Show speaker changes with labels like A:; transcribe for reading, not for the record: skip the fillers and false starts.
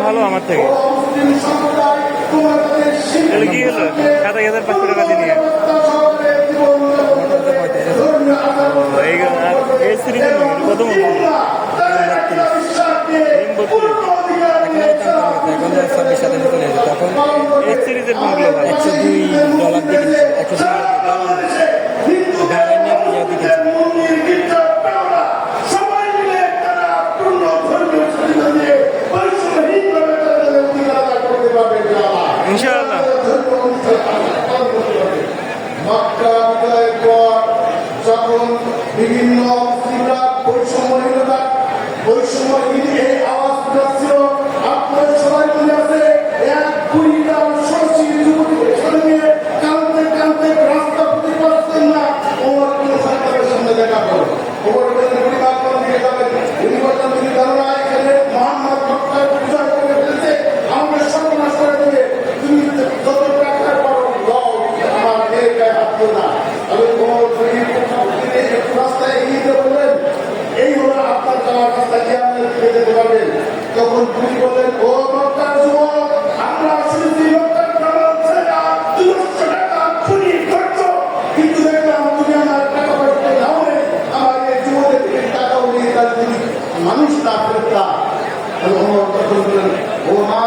A: ভালো আমার থেকে। তাহলে কি হলো 27,500 টাকা দিয়ে? এই সিরিজের কত মন?
B: তখন
A: এই সিরিজের কোনগুলো ভালো?
B: $102 দিয়ে 102
A: ইনশাআল্লাহ।
C: যখন বিভিন্ন বৈষম্যহীন এই আওয়াজ ছিল, আপনার সবাই মনে আছে এক কুড়িটার সরসী যুবতীকে ছেড়ে নিয়ে কাঁদতে কাঁদতে রাস্তা প্রতি পারছেন না, ওমর কোন সরকারের সামনে দেখা করো। ওমর পরিবার দিকে যাবেন, তিনি বললেন তুমি জানো না এখানে মোহাম্মদ মক্কার বিজয় করে ফেলেছে, আমাদের সর্বনাশ করে দেবে, তুমি যত টাকা করো দাও, আমার এই গায়ে হাত দিও না। আমি ওমর একটু রাস্তায় এগিয়ে দিয়ে বললেন এই হলো আপনার যাওয়ার রাস্তা, কি আপনি যেতে পারবেন? তখন তিনি বললেন ও মক্কার যুবক, আমরা শুনেছি মক্কার টাকা চুরি করছো, কিন্তু দেখলাম তুমি আমার টাকা পয়সা দাও নেই, আমার এই যুবকের থেকে টাকাও নিয়ে তার তিনি মানুষ না ফেরত। তখন বললেন ও মা